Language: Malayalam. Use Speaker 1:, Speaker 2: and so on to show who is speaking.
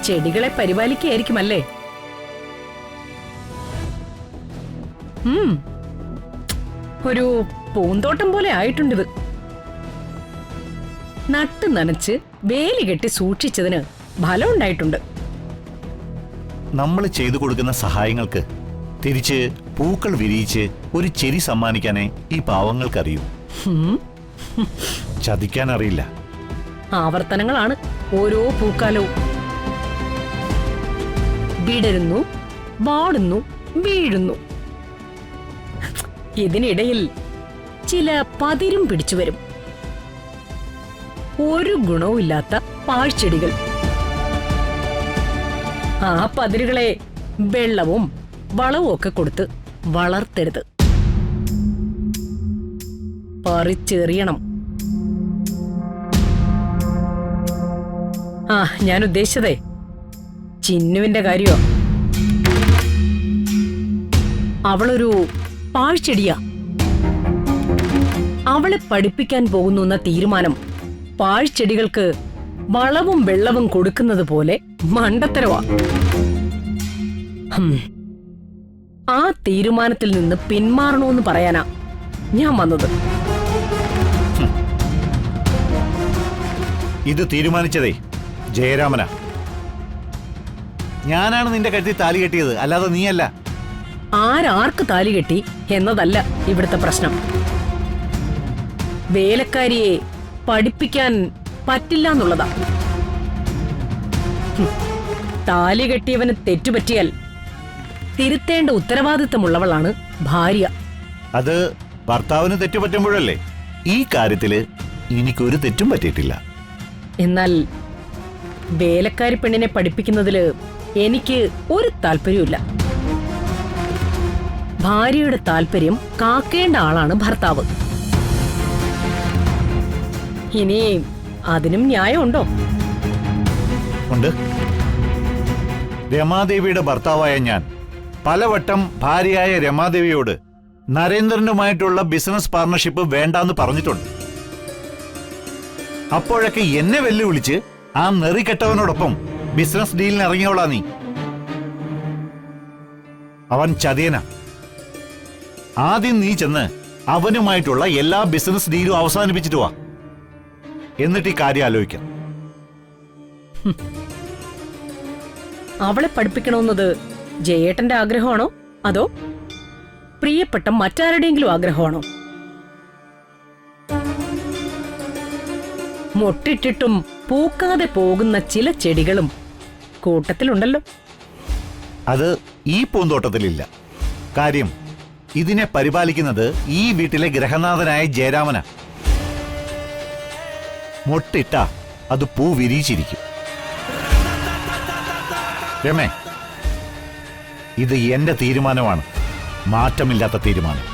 Speaker 1: ചെടികളെ പരിപാലിക്കുകയായിരിക്കുമല്ലേ? ഒരു പൂന്തോട്ടം പോലെ ആയിട്ടുണ്ടിത്. നട്ട് നനച്ച് വേലി കെട്ടി സൂക്ഷിച്ചതിന് ഫലം ഉണ്ടായിട്ടുണ്ട്.
Speaker 2: നമ്മൾ ചെയ്തു കൊടുക്കുന്ന സഹായങ്ങൾക്ക് തിരിച്ച് പൂക്കൾ വിരിയിച്ച് ഒരു ചെരി സമ്മാനിക്കാനേ ഈ പാവങ്ങൾക്കറിയൂ. ചതിക്കാൻ അറിയില്ല.
Speaker 1: ആവർത്തനങ്ങളാണ് ഓരോ പൂക്കാലവും. വിടരുന്നു, വാടുന്നു, വീഴുന്നു. ഇതിനിടയിൽ ചില പതിരും പിടിച്ചു വരും. ഒരു ഗുണവുമില്ലാത്ത പാഴ്ചെടികൾ. ആ പതിരുകളെ വെള്ളവും വളവും ഒക്കെ കൊടുത്ത് വളർത്തരുത്, പറിച്ചെറിയണം. ഞാൻ ഉദ്ദേശിച്ചതേ ചിന്നുവിന്റെ കാര്യോ. അവളൊരു പാഴ്ചെടിയാ. അവളെ പഠിപ്പിക്കാൻ പോകുന്നു എന്ന തീരുമാനം പാഴ്ചെടികൾക്ക് വളവും വെള്ളവും കൊടുക്കുന്നത് പോലെ മണ്ടത്തരവാ. ആ തീരുമാനത്തിൽ നിന്ന് പിന്മാറണമെന്ന് പറയാനാ ഞാൻ വന്നത്.
Speaker 2: ഇത് തീരുമാനിച്ചതേ ജയരാമനാ. ഞാനാണ് നിന്റെ കഴുത്തിൽ താലി കെട്ടിയത്, അല്ലാതെ നീയല്ല.
Speaker 1: ആരാർക്ക് താലി കെട്ടി എന്നതല്ല ഇവിടുത്തെ പ്രശ്നം. വേലക്കാരിയെ പഠിപ്പിക്കാൻ പറ്റില്ല എന്നുള്ളതാ. താലി കെട്ടിയവന് തെറ്റുപറ്റിയാൽ തിരുത്തേണ്ട ഉത്തരവാദിത്തമുള്ളവളാണ് ഭാര്യ.
Speaker 2: അത് ഭർത്താവിന് തെറ്റുപറ്റുമ്പോഴല്ലേ? ഈ കാര്യത്തില് എനിക്കൊരു തെറ്റും പറ്റിയിട്ടില്ല.
Speaker 1: എന്നാൽ വേലക്കാരി പെണ്ണിനെ പഠിപ്പിക്കുന്നതില് എനിക്ക് ഒരു താല്പര്യമില്ല. ഭാര്യയുടെ താല്പര്യം കാക്കേണ്ട ആളാണ് ഭർത്താവ്. ഇനി അതിനും ന്യായമുണ്ടോ?
Speaker 2: ഉണ്ട്. രമാദേവിയുടെ ഭർത്താവായ ഞാൻ പലവട്ടം ഭാര്യയായ രമാദേവിയോട് നരേന്ദ്രനുമായിട്ടുള്ള ബിസിനസ് പാർട്ണർഷിപ്പ് വേണ്ടാന്ന് പറഞ്ഞിട്ടുണ്ട്. അപ്പോഴൊക്കെ എന്നെ വെല്ലുവിളിച്ച് ആ നെറികെട്ടവനോടൊപ്പം ബിസിനസ് ഡീലിന് ഇറങ്ങിയോളാ നീ. അവൻ ചതിയന. ആദ്യം നീ ചെന്ന് അവനുമായിട്ടുള്ള എല്ലാ ബിസിനസ് ഡീലും അവസാനിപ്പിച്ചിട്ട് വാ, എന്നിട്ട് ഈ കാര്യം ആലോചിക്കാം.
Speaker 1: അവളെ പഠിപ്പിക്കണമെന്നത് ജയേട്ടന്റെ ആഗ്രഹമാണോ അതോ പ്രിയപ്പെട്ട മറ്റാരുടെയെങ്കിലും ആഗ്രഹമാണോ? മൊട്ടിട്ടിട്ടും പൂക്കാതെ പോകുന്ന ചില ചെടികളും കൂട്ടത്തിലുണ്ടല്ലോ.
Speaker 2: അത് ഈ പൂന്തോട്ടത്തിലില്ല. കാര്യം ഇതിനെ പരിപാലിക്കുന്നത് ഈ വീട്ടിലെ ഗ്രഹനാഥനായ ജയരാമനാ. മൊട്ടിട്ട അത് പൂ വിരിയിച്ചിരിക്കും. രമേ, ഇത് എന്റെ തീരുമാനമാണ്, മാറ്റമില്ലാത്ത തീരുമാനം.